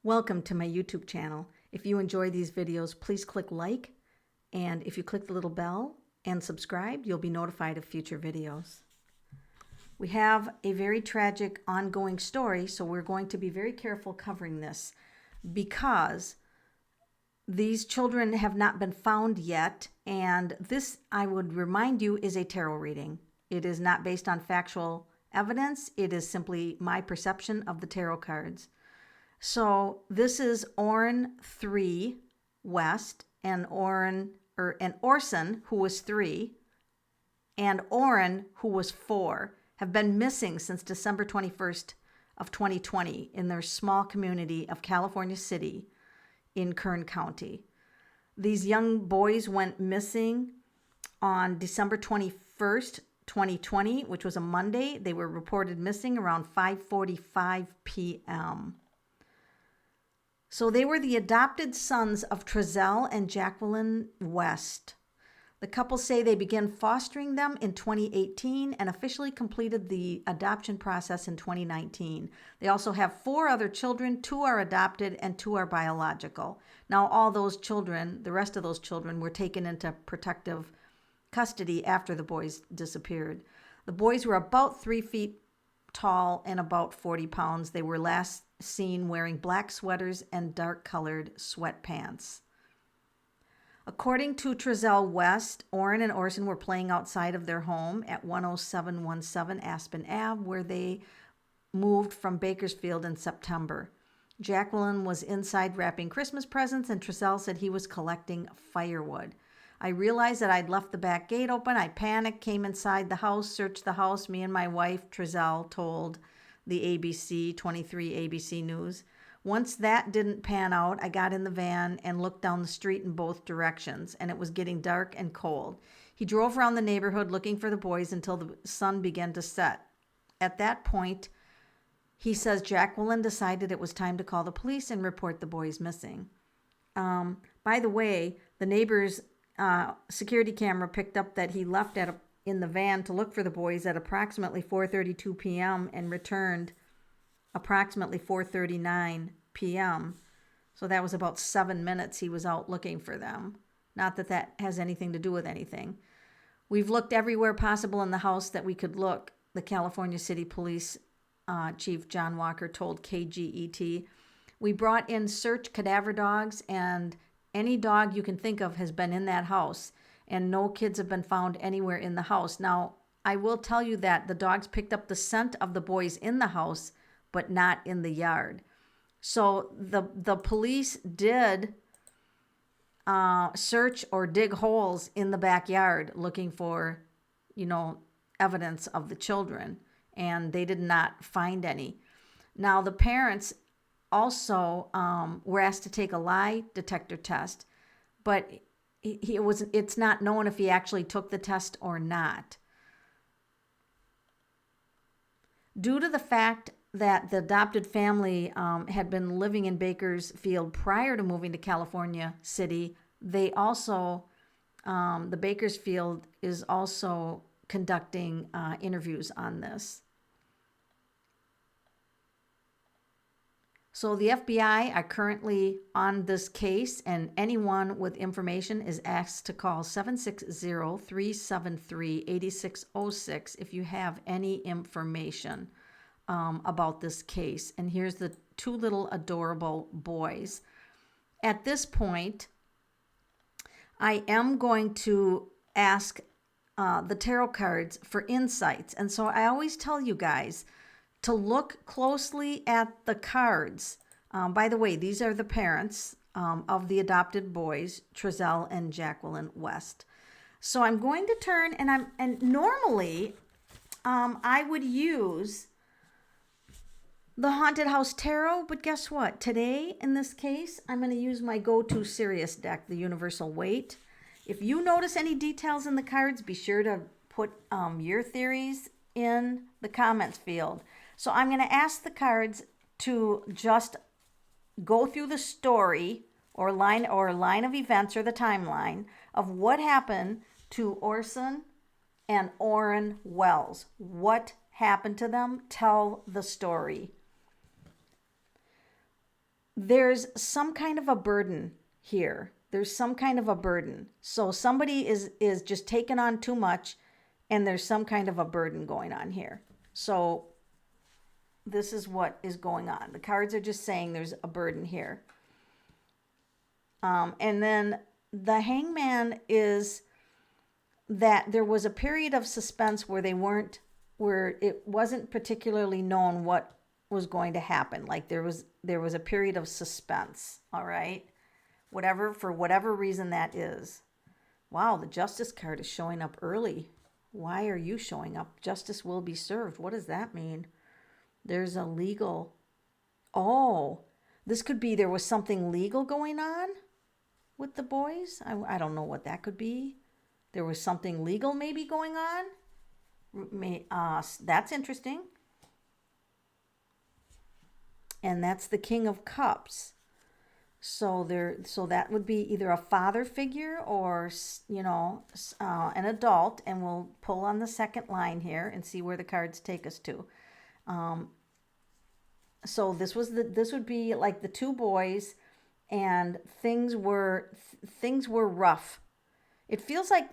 Welcome to my YouTube channel. If you enjoy these videos, please click like, and if you click the little bell and subscribe, you'll be notified of future videos. We have a very tragic ongoing story, so we're going to be very careful covering this because these children have not been found yet, and this, I would remind you, is a tarot reading. It is not based on factual evidence. It is simply my perception of the tarot cards. So this is Orrin 3 West and Orson, who was 3, and Orrin, who was 4, have been missing since December 21st of 2020 in their small community of California City in Kern County. These young boys went missing on December 21st, 2020, which was a Monday. They were reported missing around 5:45 p.m. So they were the adopted sons of Trezell and Jaqueline West. The couple say they began fostering them in 2018 and officially completed the adoption process in 2019. They also have 4 other children. 2 are adopted and 2 are biological. Now, all those children, the rest of those children, were taken into protective custody after the boys disappeared. The boys were about 3 feet tall and about 40 pounds. They were last seen wearing black sweaters and dark-colored sweatpants. According to Trezell West, Orrin and Orson were playing outside of their home at 10717 Aspen Ave, where they moved from Bakersfield in September. Jaqueline was inside wrapping Christmas presents, and Trezell said he was collecting firewood. I realized that I'd left the back gate open. I panicked, came inside the house, searched the house. Me and my wife, Trezell, told the ABC, 23 ABC News. Once that didn't pan out, I got in the van and looked down the street in both directions, and it was getting dark and cold. He drove around the neighborhood looking for the boys until the sun began to set. At that point, he says Jaqueline decided it was time to call the police and report the boys missing. By the way, the neighbor's security camera picked up that he left in the van to look for the boys at approximately 4:32 p.m. and returned approximately 4:39 p.m. So that was about 7 minutes he was out looking for them. Not that that has anything to do with anything. We've looked everywhere possible in the house that we could look, the California City Police Chief John Walker told KGET. We brought in search cadaver dogs, and any dog you can think of has been in that house, and no kids have been found anywhere in the house. Now, I will tell you that the dogs picked up the scent of the boys in the house, but not in the yard. So the police did search or dig holes in the backyard looking for, evidence of the children, and they did not find any. Now, the parents also were asked to take a lie detector test, but it's not known if he actually took the test or not. Due to the fact that the adopted family had been living in Bakersfield prior to moving to California City, they also, the Bakersfield is also conducting interviews on this. So the FBI are currently on this case, and anyone with information is asked to call 760-373-8606 if you have any information about this case. And here's the 2 little adorable boys. At this point, I am going to ask the tarot cards for insights. And so I always tell you guys to look closely at the cards. By the way, these are the parents of the adopted boys, Trezell and Jaqueline West. So I'm going to turn, and normally I would use the Haunted House Tarot, but guess what? Today, in this case, I'm going to use my go-to Sirius deck, the Universal Weight. If you notice any details in the cards, be sure to put your theories in the comments field. So I'm going to ask the cards to just go through the story or line of events or the timeline of what happened to Orson and Orrin Wells. What happened to them? Tell the story. there's some kind of a burden here. There's some kind of a burden. So somebody is just taking on too much, and there's some kind of a burden going on here. So this is what is going on. The cards are just saying there's a burden here. And then the Hangman is that there was a period of suspense where it wasn't particularly known what was going to happen. Like there was a period of suspense. All right. For whatever reason that is. Wow, the Justice card is showing up early. Why are you showing up? Justice will be served. What does that mean? There's a legal. Oh, this could be there was something legal going on with the boys. I don't know what that could be. There was something legal maybe going on. That's interesting. And that's the King of Cups. So that would be either a father figure or, an adult. And we'll pull on the second line here and see where the cards take us to. So this would be like the two boys, and things were rough. It feels like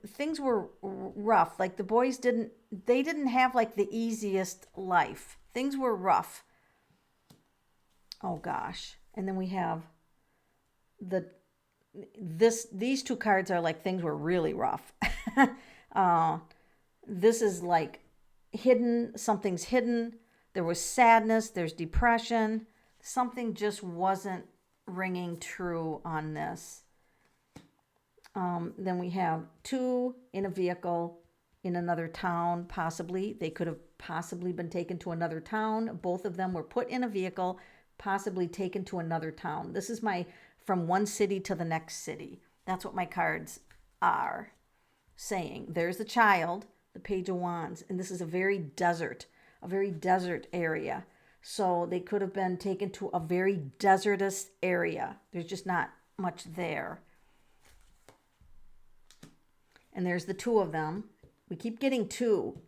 things were rough. Like the boys didn't have like the easiest life. Things were rough. Oh gosh. And then we have these two cards are like things were really rough. This is like hidden, something's hidden. There was sadness, there's depression. Something just wasn't ringing true on this. Then we have two in a vehicle in another town, possibly. They could have possibly been taken to another town. Both of them were put in a vehicle, possibly taken to another town. This is from one city to the next city. That's what my cards are saying. There's the child, the Page of Wands, and this is a very desert area. So they could have been taken to a very desertous area. There's just not much there. And there's the two of them. We keep getting two.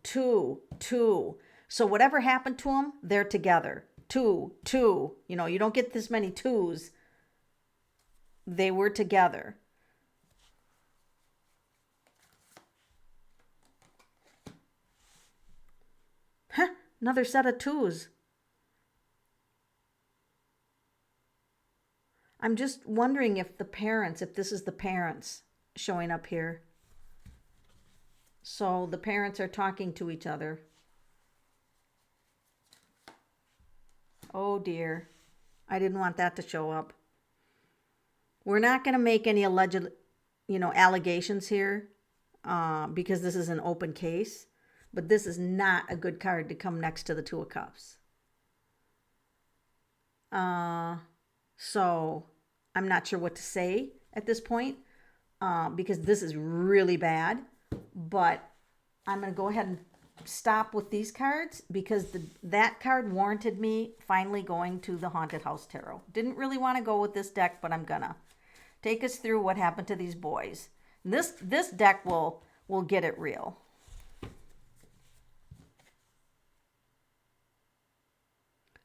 So whatever happened to them, they're together. Two. You don't get this many twos. They were together. Another set of twos. I'm just wondering if this is the parents showing up here. So the parents are talking to each other. Oh dear. I didn't want that to show up. We're not going to make any alleged, allegations here because this is an open case. But this is not a good card to come next to the Two of Cups. So I'm not sure what to say at this point because this is really bad. But I'm going to go ahead and stop with these cards because that card warranted me finally going to the Haunted House Tarot. Didn't really want to go with this deck, but I'm going to take us through what happened to these boys. This deck will get it real.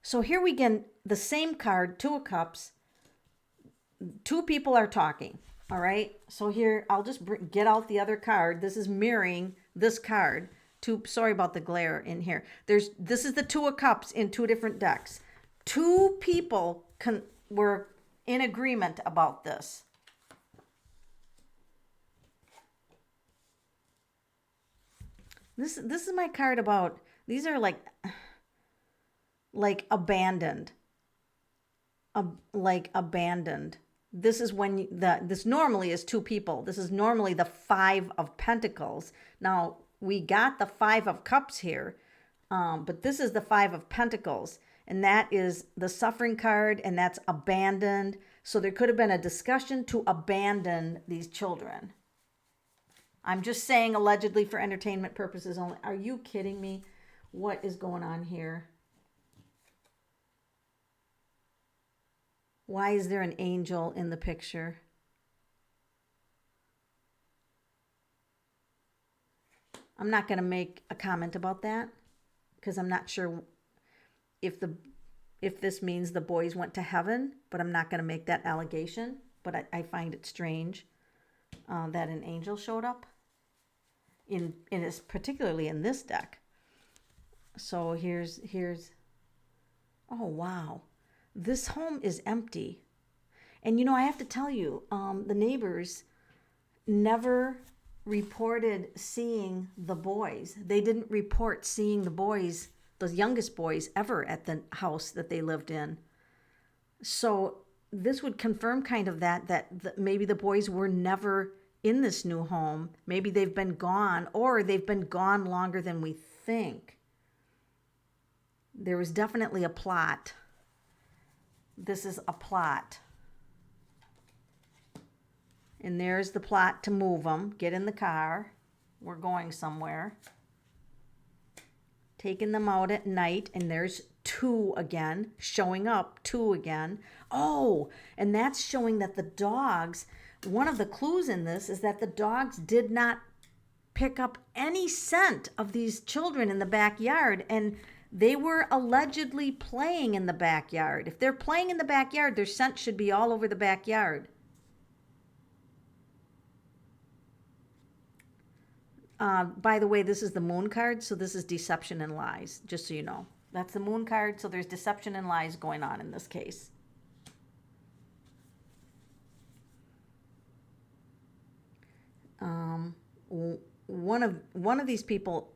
So here we get the same card, Two of Cups. Two people are talking, all right? So here, I'll just get out the other card. This is mirroring this card. Sorry about the glare in here. This is the Two of Cups in two different decks. Two people were in agreement about this. This is my card about, these are like abandoned. Abandoned. This is when this normally is two people. This is normally the Five of Pentacles. Now, we got the Five of Cups here, but this is the Five of Pentacles, and that is the suffering card, and that's abandoned. So there could have been a discussion to abandon these children. I'm just saying allegedly for entertainment purposes only. Are you kidding me? What is going on here? Why is there an angel in the picture? I'm not going to make a comment about that because I'm not sure if if this means the boys went to heaven, but I'm not going to make that allegation. But I find it strange that an angel showed up, particularly in this deck. So here's, oh wow, this home is empty. And I have to tell you, the neighbors never reported seeing the boys. They didn't report seeing the boys, those youngest boys, ever at the house that they lived in. So this would confirm kind of that maybe the boys were never in this new home. Maybe they've been gone, or they've been gone longer than we think. There was definitely a plot. This is a plot. And there's the plot to move them. Get in the car. We're going somewhere. Taking them out at night, and there's 2 again, showing up, 2 again. Oh, and that's showing that the dogs, one of the clues in this is that the dogs did not pick up any scent of these children in the backyard, and they were allegedly playing in the backyard. If they're playing in the backyard, their scent should be all over the backyard. By the way, this is the moon card, so this is deception and lies, just so you know. That's the moon card, so there's deception and lies going on in this case. One of these people,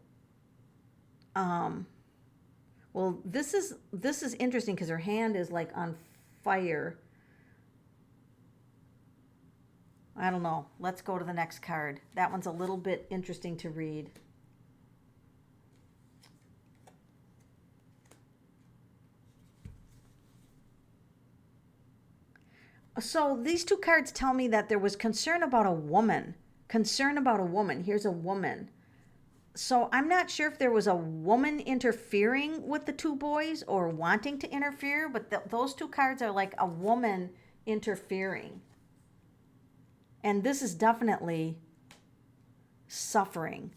well, this is interesting because her hand is like on fire. I don't know. Let's go to the next card. That one's a little bit interesting to read. So these 2 cards tell me that there was concern about a woman. Concern about a woman. Here's a woman. So I'm not sure if there was a woman interfering with the 2 boys or wanting to interfere, but those 2 cards are like a woman interfering. And this is definitely suffering.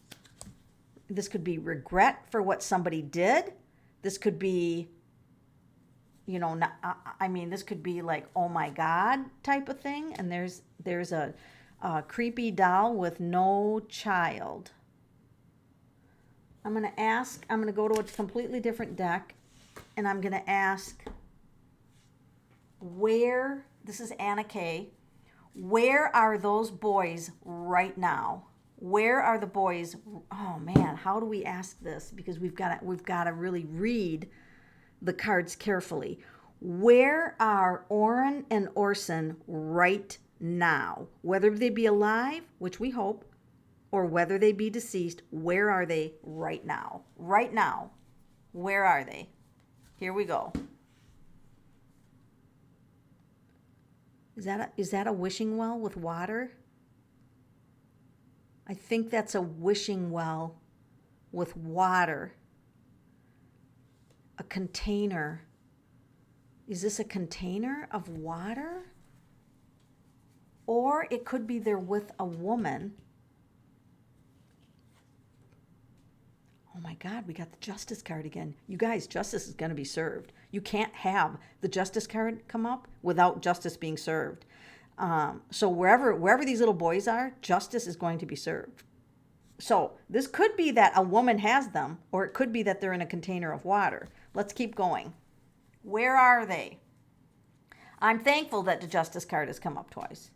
This could be regret for what somebody did. This could be, this could be like, oh my God type of thing. And there's a creepy doll with no child. I'm going to go to a completely different deck, and I'm going to ask this is Anna K. Where are those boys right now? Where are the boys? Oh man, how do we ask this? Because we've got to really read the cards carefully. Where are Orrin and Orson right now? Whether they be alive, which we hope, or whether they be deceased, where are they right now? Right now, where are they? Here we go. Is that a wishing well with water? I think that's a wishing well with water. A container. Is this a container of water? Or it could be they're with a woman. Oh my God, we got the justice card again. You guys, justice is going to be served. You can't have the justice card come up without justice being served. So wherever these little boys are, justice is going to be served. So this could be that a woman has them, or it could be that they're in a container of water. Let's keep going. Where are they? I'm thankful that the justice card has come up twice.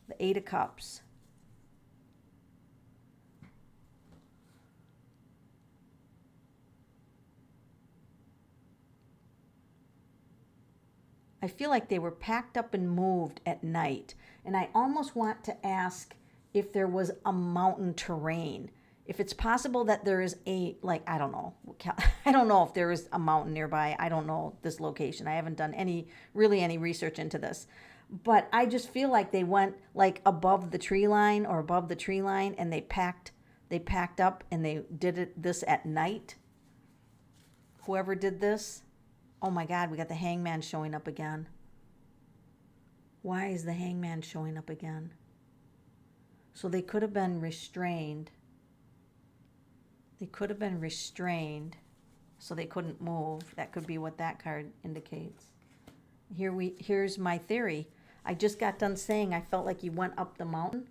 The 8 of Cups. I feel like they were packed up and moved at night. And I almost want to ask if there was a mountain terrain. If it's possible that there is I don't know. I don't know if there is a mountain nearby. I don't know this location. I haven't done any research into this. But I just feel like they went like above the tree line or above the tree line, and they packed up and they did this at night. Whoever did this. Oh my God, we got the hangman showing up again. Why is the hangman showing up again? So they could have been restrained. so they couldn't move. That could be what that card indicates. Here's my theory. I just got done saying I felt like you went up the mountain,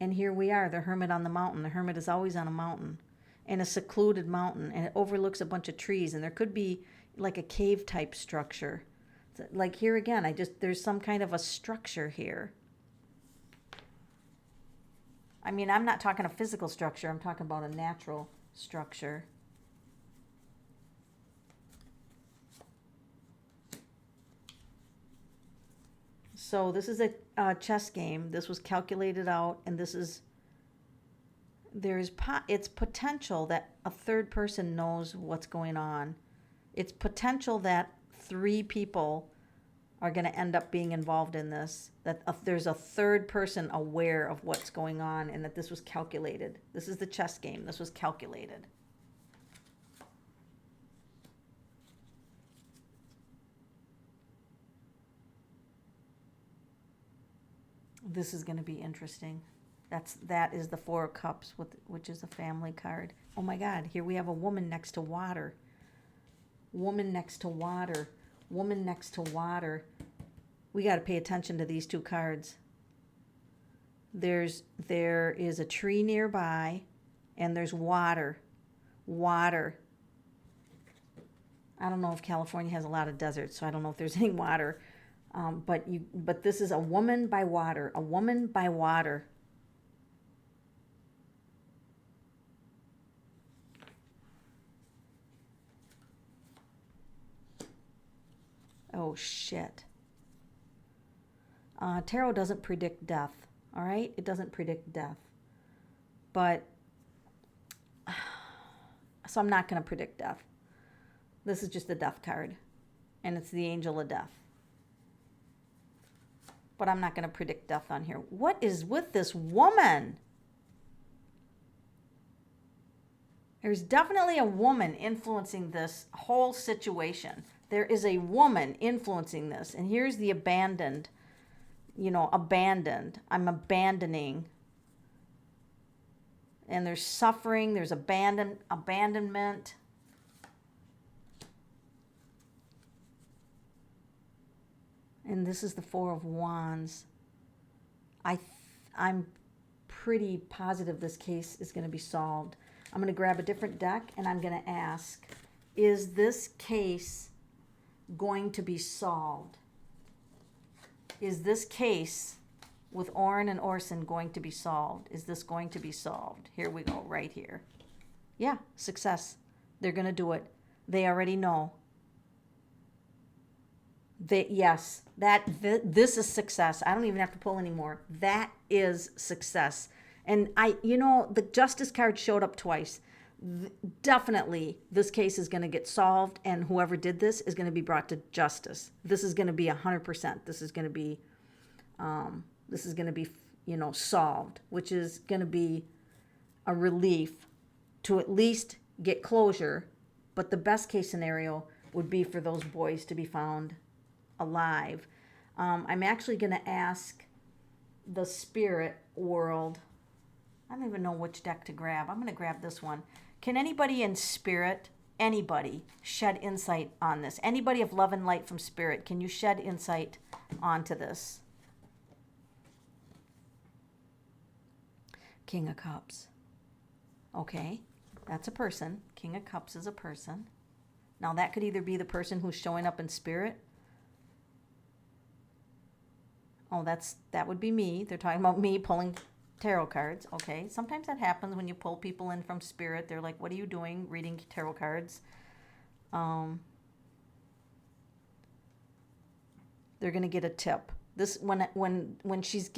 and here we are, the hermit on the mountain. The hermit is always on a mountain, in a secluded mountain, and it overlooks a bunch of trees, and there could be like a cave type structure. Like here again, there's some kind of a structure here. I mean, I'm not talking a physical structure, I'm talking about a natural structure. So this is a chess game. This was calculated out, and it's potential that a third person knows what's going on. It's potential that 3 people are going to end up being involved in this, that there's a third person aware of what's going on, and that this was calculated. This is the chess game. This was calculated. This is going to be interesting. That is the 4 of Cups, which is a family card. Oh my God, here we have a woman next to water. Woman next to water. Woman next to water. We got to pay attention to these 2 cards. There is a tree nearby, and there's water. Water. I don't know if California has a lot of deserts, so I don't know if there's any water. But this is a woman by water. A woman by water. Oh, shit. Tarot doesn't predict death, all right? It doesn't predict death. But, so I'm not going to predict death. This is just the death card, and it's the angel of death. But I'm not going to predict death on here. What is with this woman? There's definitely a woman influencing this whole situation. There is a woman influencing this. And here's the abandoned, abandoned. I'm abandoning. And there's suffering. There's abandonment. And this is the 4 of Wands. I'm pretty positive this case is going to be solved. I'm going to grab a different deck, and I'm going to ask, is this case going to be solved? Is this case with Orrin and Orson going to be solved? Is this going to be solved? Here we go, right here. Yeah, success. They're going to do it. They already know. Yes, this is success. I don't even have to pull anymore. That is success. And the justice card showed up twice. Definitely this case is going to get solved, and whoever did this is going to be brought to justice. This is going to be 100%. This is going to be solved, which is going to be a relief to at least get closure. But the best case scenario would be for those boys to be found alive. I'm actually going to ask the spirit world. I don't even know which deck to grab. I'm going to grab this one. Can anybody in spirit, anybody, shed insight on this? Anybody of love and light from spirit, can you shed insight onto this? King of Cups. Okay, that's a person. King of Cups is a person. Now that could either be the person who's showing up in spirit. Oh, that would be me. They're talking about me pulling tarot cards. Okay, sometimes that happens when you pull people in from spirit. They're like, what are you doing reading tarot cards? They're going to get a tip. This when she's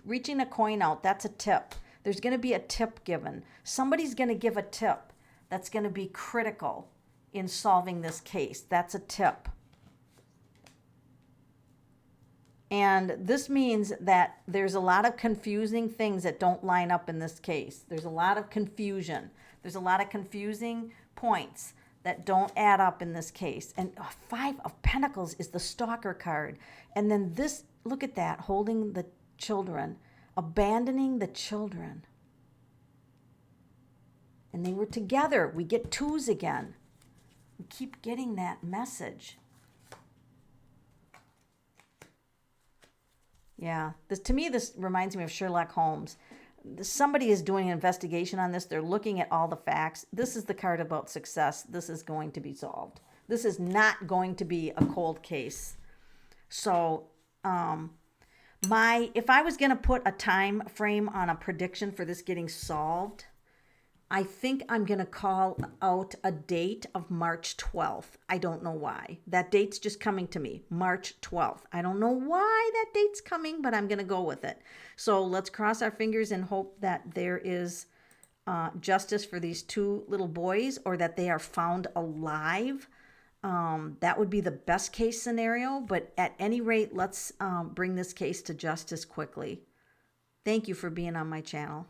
reaching a coin out, that's a tip. There's going to be a tip given. Somebody's going to give a tip that's going to be critical in solving this case. That's a tip. And this means that there's a lot of confusing things that don't line up in this case. There's a lot of confusion. There's a lot of confusing points that don't add up in this case. And 5 of Pentacles is the Stalker card. And then this, look at that, holding the children, abandoning the children. And they were together. We get 2s again. We keep getting that message. Yeah, to me, this reminds me of Sherlock Holmes. Somebody is doing an investigation on this. They're looking at all the facts. This is the card about success. This is going to be solved. This is not going to be a cold case. So, if I was going to put a time frame on a prediction for this getting solved, I think I'm going to call out a date of March 12th. I don't know why. That date's just coming to me, March 12th. I don't know why that date's coming, but I'm going to go with it. So let's cross our fingers and hope that there is justice for these two little boys, or that they are found alive. That would be the best case scenario, but at any rate, let's bring this case to justice quickly. Thank you for being on my channel.